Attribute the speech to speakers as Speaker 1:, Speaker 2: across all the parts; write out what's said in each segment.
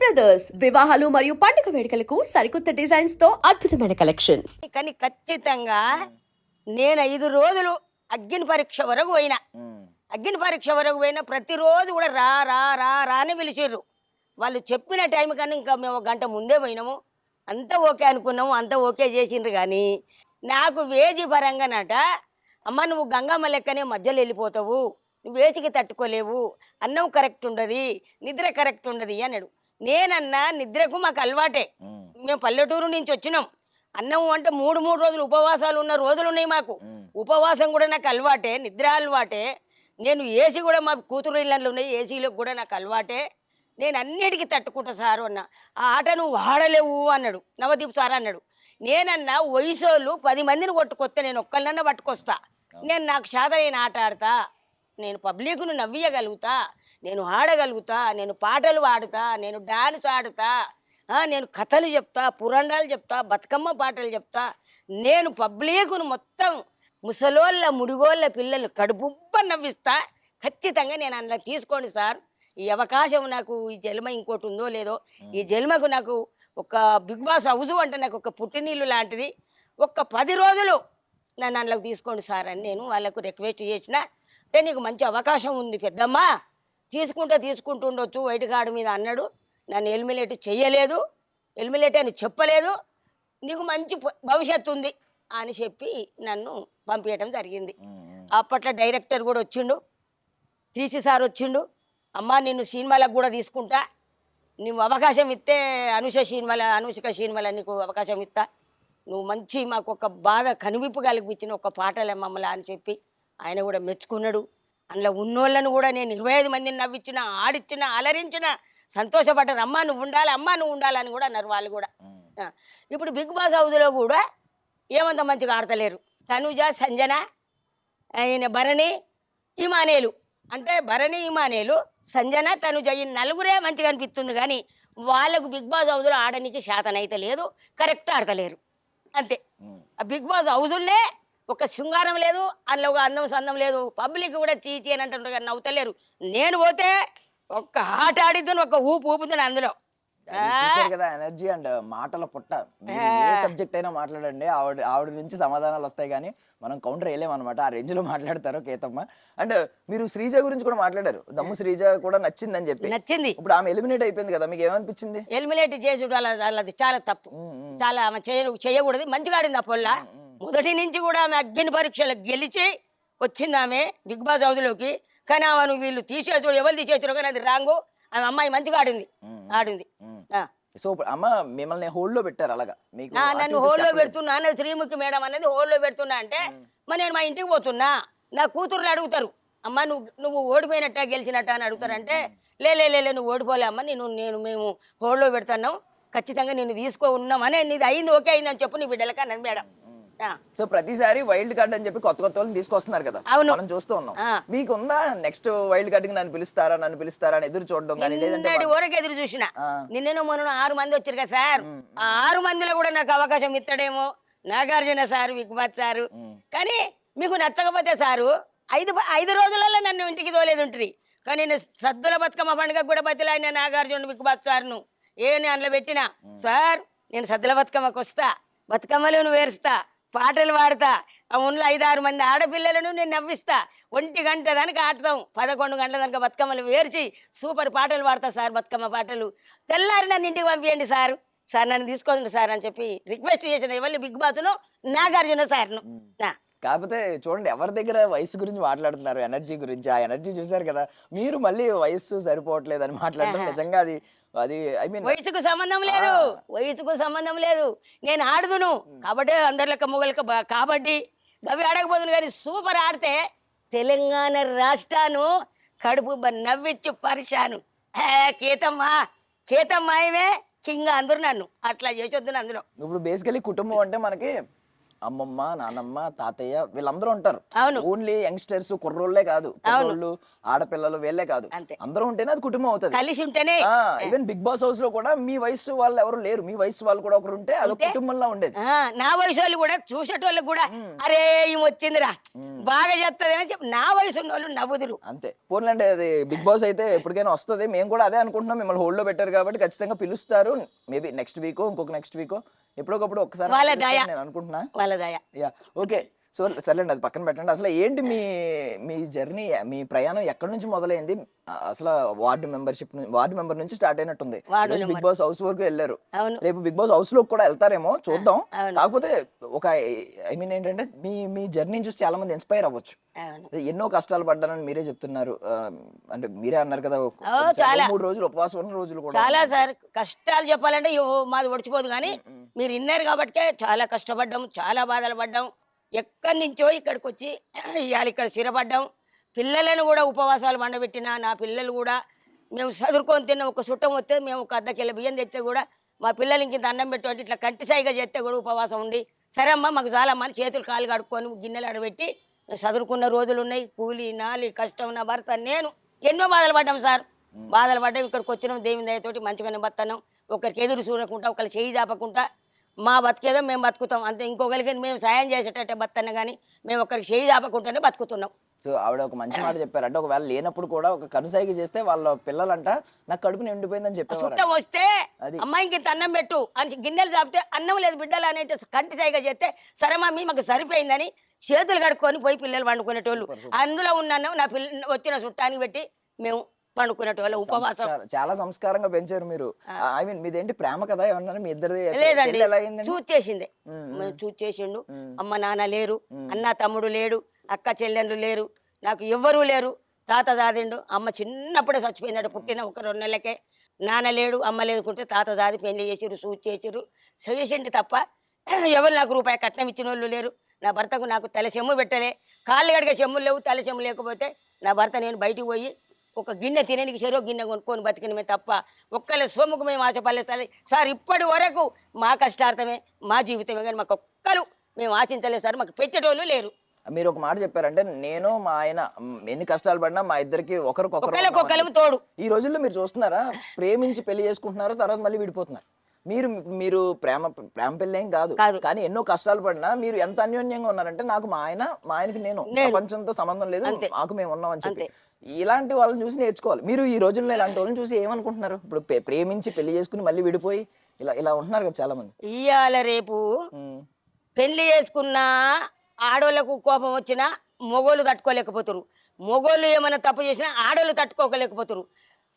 Speaker 1: Brothers వివాహాలు మరియు పండుగ వేడుకలకు సరికొత్త డిజైన్స్ తో అద్భుతమైన కలెక్షన్.
Speaker 2: కానీ ఖచ్చితంగా నేను 5 రోజులు అగ్ని పరీక్ష వరకు పోయినా. అగ్ని పరీక్ష వరకు పోయినా ప్రతిరోజు కూడా రా రా రా రా అని పిలిచిర్రు. వాళ్ళు చెప్పిన టైం కన్నా ఇంకా మేము ఒక గంట ముందే పోయినాము. అంతా ఓకే అనుకున్నాము, అంతా ఓకే చేసిండ్రు. కానీ నాకు వేజీ పరంగానట, అమ్మ నువ్వు గంగమ్మ లెక్కనే మధ్యలో వెళ్ళిపోతావు, నువ్వు వేచికి తట్టుకోలేవు, అన్నం కరెక్ట్ ఉండదు, నిద్ర కరెక్ట్ ఉండదు అన్నాడు. నేనన్నా నిద్రకు మాకు అలవాటే, మేము పల్లెటూరు నుంచి వచ్చినాం. అన్నం అంటే 3 రోజులు ఉపవాసాలు ఉన్న రోజులు ఉన్నాయి మాకు. ఉపవాసం కూడా నాకు అలవాటే, నిద్ర అలవాటే. నేను ఏసీ కూడా మా కూతురు ఇళ్ళల్లో ఉన్నాయి, ఏసీలకు కూడా నాకు అలవాటే. నేను అన్నిటికీ తట్టుకుంటా సారు అన్న. ఆ ఆట నువ్వు వాడలేవు అన్నాడు నవదీప్ సార్ అన్నాడు. నేనన్నా వయసోళ్ళు 10 మందిని కొట్టుకొస్తే నేను ఒక్కళ్ళన్నా పట్టుకొస్తా. నేను నాకు శాతమైన ఆట ఆడతా, నేను పబ్లిక్ను నవ్వియగలుగుతా, నేను ఆడగలుగుతా, నేను పాటలు పాడుతా, నేను డాన్స్ ఆడుతా, నేను కథలు చెప్తా, పురాణాలు చెప్తా, బతుకమ్మ పాటలు చెప్తా. నేను పబ్లిక్ను మొత్తం ముసలోళ్ళ ముడిగోళ్ళ పిల్లలు కడుపుబ్బ నవ్విస్తా. ఖచ్చితంగా నేను అందులో తీసుకోండి సార్, ఈ అవకాశం నాకు ఈ జన్మ ఇంకోటి ఉందో లేదో, ఈ జన్మకు నాకు ఒక బిగ్ బాస్ హౌస్ అంటే నాకు ఒక పుట్టినీళ్ళు లాంటిది. ఒక్క 10 రోజులు నన్ను అందులోకి తీసుకోండి సార్ అని నేను వాళ్ళకు రిక్వెస్ట్ చేసిన. అంటే నీకు మంచి అవకాశం ఉంది పెద్దమ్మ, తీసుకుంటూ ఉండొచ్చు వైట్ కార్డు మీద అన్నాడు. నన్ను ఎలిమినేట్ చెయ్యలేదు, ఎలిమినేట్ అని చెప్పలేదు, నీకు మంచి భవిష్యత్తు ఉంది అని చెప్పి నన్ను పంపించడం జరిగింది. అప్పట్లో డైరెక్టర్ కూడా వచ్చిండు, టీసీ సార్ వచ్చిండు. అమ్మ నిన్ను సినిమాలకు కూడా తీసుకుంటా, నువ్వు అవకాశం ఇస్తే అనుష్క సినిమాల నీకు అవకాశం ఇస్తా, నువ్వు మంచి మాకు ఒక బాగా కనువిప్పు కలిగించిన ఒక పాటలే మమ్మల్ని అని చెప్పి ఆయన కూడా మెచ్చుకున్నాడు. అందులో ఉన్నోళ్ళను కూడా నేను 25 మందిని నవ్వించిన, ఆడిచ్చిన, అలరించిన, సంతోషపడ్డారు. అమ్మ నువ్వు ఉండాలని కూడా అన్నారు వాళ్ళు కూడా. ఇప్పుడు బిగ్ బాస్ హౌస్లో కూడా ఏమంత మంచిగా ఆడతలేరు. తనుజ, సంజన, ఆయన భరణి, ఇమానేలు, అంటే భరణి, ఇమానేలు, సంజన, తనుజ ఈ 4 మంచిగా అనిపిస్తుంది. కానీ వాళ్ళకు బిగ్ బాస్ హౌస్లో ఆడడానికి శాతనైతే లేదు, కరెక్ట్ ఆడతలేరు అంతే. ఆ బిగ్ బాస్ హౌజుల్నే ఒక శృంగారం లేదు, అందులో ఒక అందం సందం లేదు. పబ్లిక్ కూడా చీచి అని అంటుంటారు కానీ నవ్వుతలేరు. నేను పోతే ఒక్క ఆట ఆడిద్దాను, ఒక ఊపుతుంది అందులో.
Speaker 3: కదా ఎనర్జీ అండ్ మాటల పుట్ట. ఏ సబ్జెక్ట్ అయినా మాట్లాడండి, ఆవిడ నుంచి సమాధానాలు వస్తాయి. కానీ మనం కౌంటర్ వేయలేమన్నమాట, ఆ రేంజ్ లో మాట్లాడతారు కేతమ్మ. అండ్ మీరు శ్రీజ గురించి కూడా మాట్లాడారు, దమ్ము శ్రీజ కూడా నచ్చిందని చెప్పి.
Speaker 2: నచ్చింది.
Speaker 3: ఇప్పుడు ఆమె ఎలిమినేట్ అయిపోయింది కదా, మీకు ఏమనిపించింది?
Speaker 2: ఎలిమినేట్ చేసి అది చాలా తప్పు, చాలా ఆమె చేయకూడదు. మంచిగా ఆడింది. ఆ పొల్ల మొదటి నుంచి కూడా ఆమె అగ్ని పరీక్షలు గెలిచి వచ్చింది ఆమె బిగ్ బాస్ హౌస్లోకి. కానీ ఆమెను వీళ్ళు తీసేసాడు, ఎవరు తీసేసారు కానీ అది రాంగు. ఆమె అమ్మాయి మంచిగా ఆడింది.
Speaker 3: సో అమ్మ మిమ్మల్ని హోల్డ్ లో పెట్టారు అలాగా? మీకు
Speaker 2: నన్ను హోల్డ్ లో పెడుతున్నా, శ్రీముఖి మేడం అనేది హోల్డ్ లో పెడుతున్నా అంటే మరి నేను మా ఇంటికి పోతున్నా, నా కూతుర్లు అడుగుతారు, అమ్మ నువ్వు ఓడిపోయినట్ట గెలిచినట్ట అని అడుగుతారంటే లే నువ్వు ఓడిపోలే అమ్మ, మేము హోల్డ్ లో పెడుతున్నాం, ఖచ్చితంగా నేను తీసుకో ఉన్నామని, నీది అయింది ఓకే అయింది అని చెప్పు నీ బిడ్డలకి అన్నది మేడం.
Speaker 3: సో ప్రతిసారి వైల్డ్ కార్డ్ అని చెప్పి కొత్త వాళ్ళని తీసుకొస్తున్నారు కదా, మనం చూస్తూ ఉన్నాం. మీకు ఉందా నెక్స్ట్ వైల్డ్ కార్డ్ కి నన్ను పిలుస్తారా అని ఎదురు చూడడం?
Speaker 2: ఊరికి ఎదురు చూసిన. నిన్న మొన్న 6 మంది వచ్చారు కదా సార్, ఆ 6 మందిలో కూడా నాకు అవకాశం ఇస్తాడేమో నాగార్జున సారు, విక్బాత్ సారు. కానీ మీకు నచ్చకపోతే సారు 5 రోజులలో నన్ను ఇంటికి తోలేదు ఉంటుంది. కానీ నేను సద్దుల బతుకమ్మ పండుగ కూడా బతిలా ఆయన నాగార్జున, విక్బాత్ సార్ను అందులో పెట్టినా, సార్ నేను సద్దుల బతుకమ్మకు వస్తా, బతుకమ్మలను వేరుస్తా, పాటలు పాడతా, ఆ ఉన్న 5-6 మంది ఆడపిల్లలను నేను నవ్విస్తా, 1 గంట దానికి ఆడతాం, 11 గంటల దానికి బతుకమ్మలు వేర్చి సూపర్ పాటలు పాడతా సార్, బతుకమ్మ పాటలు. తెల్లారి నన్ను ఇంటికి పంపించండి సార్ నన్ను తీసుకోండి సార్ అని చెప్పి రిక్వెస్ట్ చేసిన ఎవరిని బిగ్ బాస్ను నాగార్జున సార్ను.
Speaker 3: కాకపోతే చూడండి ఎవరి దగ్గర వయసు గురించి మాట్లాడుతున్నారు, ఎనర్జీ గురించి. ఆ ఎనర్జీ చూసారు కదా, మీరు మళ్ళీ వయసు సరిపోవట్లేదు అని మాట్లాడడం నిజంగా అది ఐ మీన్
Speaker 2: వయసుకు సంబంధం లేదు. నేను ఆడుదును కాబట్టి అందరిలక మొగలక కాబట్టి గవి ఆడకపోదును. కానీ సూపర్ ఆడితే తెలంగాణ రాష్ట్రాన్ని కడుపు నవ్విచ్చు పరిశాను. కేతమ్మాయమే కింగ్ అందరు నన్ను అట్లా చేసొద్దు అందులో.
Speaker 3: ఇప్పుడు బేసికలీ కుటుంబం అంటే మనకి అమ్మమ్మ నానమ్మ తాతయ్య వీళ్ళందరూ ఉంటారు.
Speaker 2: అవును.
Speaker 3: ఓన్లీ యంగ్స్టర్స్ కుర్రోళ్ళే కాదు, కుర్రోళ్ళు ఆడపిల్లలు వీళ్ళే కాదు,
Speaker 2: అంతే.
Speaker 3: అందరూ ఉంటేనే అది కుటుంబం అవుతుంది.
Speaker 2: కలిసి ఉంటేనే.
Speaker 3: ఈవెన్ బిగ్ బాస్ హౌస్ లో కూడా మీ వయసు వాళ్ళు ఎవరు లేరు, మీ వయసు వాళ్ళు కూడా ఒకరు ఉంటే అది కుటుంబంలో ఉండేది.
Speaker 2: నా వయసు వాళ్ళు కూడా చూసేటోళ్ళకి కూడా అరే ఈమె వచ్చిందిరా బాగా చెప్తుంది అని చెప్పి నా వయసు ఉన్న వాళ్ళు నవ్వుదురు.
Speaker 3: అంతే. పోన్లండి, అది బిగ్ బాస్ అయితే ఎప్పటికైనా వస్తుంది. మేము కూడా అదే అనుకుంటున్నాం, మిమ్మల్ని హోల్డ్ లో పెట్టారు కాబట్టి ఖచ్చితంగా పిలుస్తారు. మేబీ నెక్స్ట్ వీక్ ఇంకొక నెక్స్ట్ వీక్ ఎప్పుడొకప్పుడు ఒకసారి
Speaker 2: వాళ్ళ దయ.
Speaker 3: నేను అనుకుంటున్నా.
Speaker 2: వాళ్ళ దయ.
Speaker 3: Yeah, okay. సో సర్లేండి, అది పక్కన పెట్టండి. అసలు ఏంటి మీ మీ జర్నీ, మీ ప్రయాణం ఎక్కడి నుంచి మొదలైంది? అసలు వార్డు మెంబర్ నుంచి స్టార్ట్ అయినట్టుంది. బిగ్ బాస్ హౌస్ వరకు వెళ్ళారు. రేపు బిగ్ బాస్ హౌస్ లో కూడా వెళ్తారేమో, చూద్దాం. కాకపోతే ఒక ఐ మీన్ ఏంటంటే మీ జర్నీ చూసి చాలా మంది ఇన్స్పైర్ అవ్వచ్చు. ఎన్నో కష్టాలు పడ్డానని మీరే చెప్తున్నారు. అంటే మీరే అన్నారు కదా, 3 రోజులు ఉపవాసం ఉన్న రోజులు కూడా
Speaker 2: చాలా సార్. కష్టాలు చెప్పాలంటే మాది ఒడిచిపోదు, కానీ మీరు విన్నారు కాబట్టి చాలా కష్టపడ్డాం, చాలా బాధలు పడ్డాం. ఎక్కడి నుంచో ఇక్కడికి వచ్చి ఇవాళ ఇక్కడ స్థిరపడ్డాం. పిల్లలను కూడా ఉపవాసాలు పండబెట్టిన నా పిల్లలు కూడా మేము చదువుకొని తిన్న ఒక చుట్టం వస్తే మేము ఒక 1/2 కిలో బియ్యం తెస్తే కూడా మా పిల్లలు ఇంక అన్నం పెట్టి ఇట్లా కంటి సాయిగా చేస్తే కూడా ఉపవాసం ఉండి సరే అమ్మ మాకు చాలమ్మా అని చేతులు కాలు కడుక్కొని గిన్నెలు ఆడబెట్టి చదువుకున్న రోజులు ఉన్నాయి. కూలి నాలి కష్టం నా భర్త నేను ఎన్నో బాధలు పడ్డాం సార్. బాధలు పడ్డాం. ఇక్కడికి వచ్చినాం దేవుని దయతోటి మంచిగానే బతున్నాం. ఒకరికి ఎదురు చూడకుండా ఒకరు చేయి చాపకుండా మా బతికేదో మేము బతుకుతాం అంతే. ఇంకొకరికి మేము సాయం చేసేటట్టే బతున్నా కానీ మేము ఒకరికి చేయి చాపకుండానే బతుకుతున్నాం.
Speaker 3: సో ఆవిడ ఒక మంచి మాట చెప్పారు. అంటే ఒకవేళ లేనప్పుడు కూడా ఒక కనుసైకి చేస్తే వాళ్ళ పిల్లలంట నాకు కడుపు నిండిపోయిందని చెప్పేవారు.
Speaker 2: చుట్టం వస్తే అమ్మాయికి ఇంత అన్నం పెట్టు అని గిన్నెలు చాపితే అన్నం లేదు బిడ్డలు అనేటి కంటి సైగా చేస్తే సరే మమ్మీ మాకు సరిపోయిందని చేతులు కడుక్కొని పోయి పిల్లలు వండుకునేటోళ్ళు. అందులో ఉన్న అన్నం నా వచ్చిన చుట్టానికి పెట్టి మేము పండుకునేటోళ్ళ ఉపవాసం.
Speaker 3: చాలా సంస్కారంగా పెంచారు మీరు. ఐ మీన్ మీదేంటి ప్రేమ కదా ఏమన్నా మీ ఇద్దరిది?
Speaker 2: లేదండి, చూచేసిందే. చూచేసిండు. అమ్మ నాన్న లేరు, అన్న తమ్ముడు లేడు, అక్క చెల్లెండ్రు లేరు, నాకు ఎవ్వరూ లేరు. తాత దాదిండు, అమ్మ చిన్నప్పుడే చచ్చిపోయిందట పుట్టిన ఒక 2 నెలలకే. నాన్న లేడు, అమ్మ లేదుకుంటే తాత దాది పెళ్లి చేసిరు, చేసిరు, చేసిండి తప్ప ఎవరు నాకు రూపాయి కట్నం ఇచ్చిన వాళ్ళు లేరు. నా భర్తకు నాకు తల చెమ్ము పెట్టలే, కాళ్ళు గడిగే చెమ్ములు లేవు, తల చెమ్ము లేకపోతే నా భర్త నేను బయటికి పోయి ఒక గిన్నె తినడానికి చెరో గిన్నె కొనుక్కొని బతికినమే తప్ప ఒక్కళ్ళ సొమ్ముకు మేము ఆశపడలేదు సార్. ఇప్పటి వరకు మా కష్టార్థమే మా జీవితమే, కానీ మాకు ఒక్కరు మేము ఆశించలేదు సార్. మాకు పెట్టేటోళ్ళు లేరు.
Speaker 3: మీరు ఒక మాట చెప్పారంటే నేను మా ఆయన ఎన్ని కష్టాలు పడినా మా ఇద్దరికి
Speaker 2: ఒకరికొకరు తోడు.
Speaker 3: ఈ రోజుల్లో మీరు చూస్తున్నారా, ప్రేమించి పెళ్లి చేసుకుంటున్నారు, తర్వాత మళ్ళీ విడిపోతున్నారు. మీరు ప్రేమ పెళ్ళి ఏం కాదు, కానీ ఎన్నో కష్టాలు పడినా మీరు ఎంత అన్యోన్యంగా ఉన్నారంటే నాకు మా ఆయనకి నేను ప్రపంచంతో సంబంధం లేదు, మాకు మేము ఉన్నాం అని చెప్పి. ఇలాంటి వాళ్ళని చూసి నేర్చుకోవాలి. మీరు ఈ రోజుల్లో ఇలాంటి వాళ్ళని చూసి ఏమనుకుంటున్నారు? ఇప్పుడు ప్రేమించి పెళ్లి చేసుకుని మళ్ళీ విడిపోయి ఇలా ఉంటున్నారు కదా చాలా మంది.
Speaker 2: ఇవాళ రేపు పెళ్లి చేసుకున్న ఆడోళ్ళకు కోపం వచ్చినా మొగోళ్ళు తట్టుకోలేకపోతారు, మొగోళ్ళు ఏమైనా తప్పు చేసినా ఆడోళ్ళు తట్టుకోలేకపోతారు.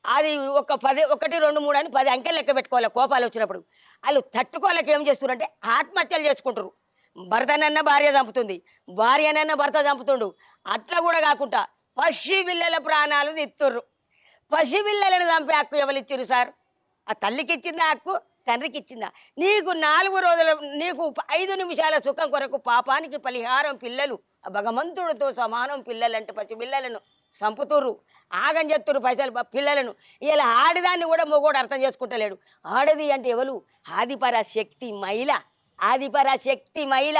Speaker 2: అది ఒక 1, 2, 3 అని 10 అంకెలు లెక్క పెట్టుకోవాలి. కోపాలు వచ్చినప్పుడు వాళ్ళు తట్టుకోలేక ఏం చేస్తున్నారంటే ఆత్మహత్యలు చేసుకుంటారు. భర్తనన్న భార్య చంపుతుంది, భార్యనన్న భర్త చంపుతుండు. అట్లా కూడా కాకుండా పసి పిల్లల ప్రాణాలు తీస్తుర్రు. పసి పిల్లలను చంపే హక్కు ఎవరిచ్చిరు సార్? ఆ తల్లికి ఇచ్చిందా హక్కు, తండ్రికి ఇచ్చిందా? నీకు 4 రోజుల నీకు 5 నిమిషాల సుఖం కొరకు పాపానికి పరిహారం పిల్లలు. భగవంతుడితో సమానం పిల్లలంటే పసి పిల్లలను చంపుతుర్రు, ఆగం చేస్తుర్రు పైసలు పిల్లలను. ఇలా ఆడదాన్ని కూడా మొగోడు అర్థం చేసుకుంటలేడు. ఆడది అంటే ఎవరు? ఆదిపరాశక్తి మహిళ, ఆదిపరాశక్తి మహిళ.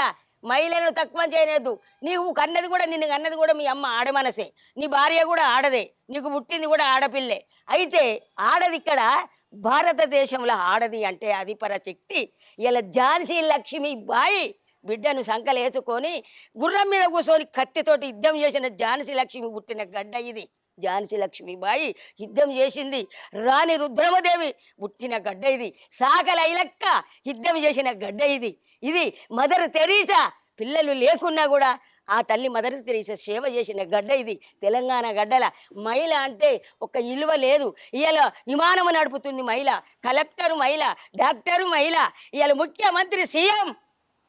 Speaker 2: మహిళలను తక్కువ చేయలేదు. నీవు కన్నది కూడా, నిన్ను కన్నది కూడా మీ అమ్మ ఆడమనసే, నీ భార్య కూడా ఆడదే, నీకు పుట్టింది కూడా ఆడపిల్లే. అయితే ఆడది ఇక్కడ భారతదేశంలో ఆడది అంటే ఆదిపరాశక్తి. ఇలా ఝాన్సీ లక్ష్మీబాయి బిడ్డను సంకలేసుకొని గుర్రం మీద కూర్చొని కత్తితోటి యుద్ధం చేసిన ఝాన్సీ లక్ష్మి పుట్టిన గడ్డ ఇది. ఝాన్సీ లక్ష్మీబాయి యుద్ధం చేసింది. రాణి రుద్రమదేవి పుట్టిన గడ్డ ఇది. సాకల ఐలక్క యుద్ధం చేసిన గడ్డ ఇది. ఇది మదర్ తెరీసా పిల్లలు లేకున్నా కూడా ఆ తల్లి మదర్ తెరీసా సేవ చేసిన గడ్డ ఇది. తెలంగాణ గడ్డల మహిళ అంటే ఒక ఇలువ లేదు. ఇవాళ విమానము నడుపుతుంది మహిళ, కలెక్టరు మహిళ, డాక్టరు మహిళ, ఇవాళ ముఖ్యమంత్రి సీఎం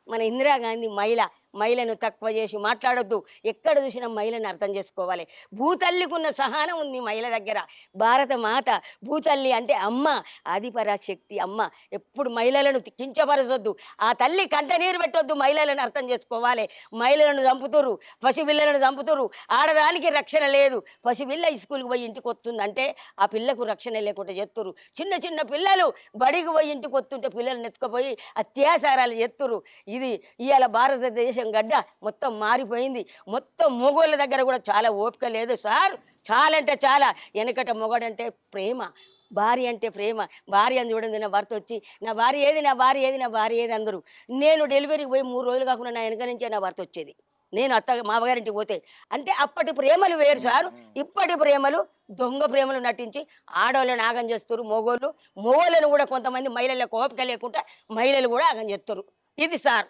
Speaker 2: మన ఇందిరాగాంధీ మహిళ. మహిళను తక్కువ చేసి మాట్లాడొద్దు. ఎక్కడ చూసినా మహిళను అర్థం చేసుకోవాలి. భూతల్లికున్న సహనం ఉంది మహిళ దగ్గర. భారత మాత భూతల్లి అంటే అమ్మ, ఆదిపరాశక్తి అమ్మ. ఎప్పుడు మహిళలను కించపరచొద్దు. ఆ తల్లి కంట నీరు పెట్టొద్దు. మహిళలను అర్థం చేసుకోవాలి. మహిళలను చంపుతురు, పసిపిల్లలను చంపుతురు. ఆడదానికి రక్షణ లేదు. పసిపిల్ల స్కూల్కి పోయి ఇంటికి వస్తుందంటే ఆ పిల్లకు రక్షణ లేకుండా చేస్తురు. చిన్న చిన్న పిల్లలు బడికి పోయి ఇంటికి వస్తుంటే పిల్లల్ని ఎత్తుకుపోయి అత్యాచారాలు చేస్తురు. ఇది ఇవాళ భారతదేశం గడ్డ మొత్తం మారిపోయింది. మొత్తం మొగోళ్ళ దగ్గర కూడా చాలా ఓపిక లేదు సార్. చాలా అంటే చాలా. వెనకట మొగడంటే ప్రేమ, భార్య అంటే ప్రేమ. భార్య అని చూడండి, నా భర్త వచ్చి నా భార్య ఏది, నా భార్య ఏది, నా భార్య ఏది అందరూ. నేను డెలివరీకి పోయి 3 రోజులు కాకుండా నా వెనక నుంచే నా భర్త వచ్చేది. నేను మామగారింటికి పోతే అంటే అప్పటి ప్రేమలు వేరు సార్. ఇప్పటి ప్రేమలు దొంగ ప్రేమలు నటించి ఆడవాళ్ళని ఆగం చేస్తారు. మొగోళ్ళను కూడా కొంతమంది మహిళలకు ఓపిక లేకుండా మహిళలు కూడా ఆగం చేస్తారు. ఇది సార్.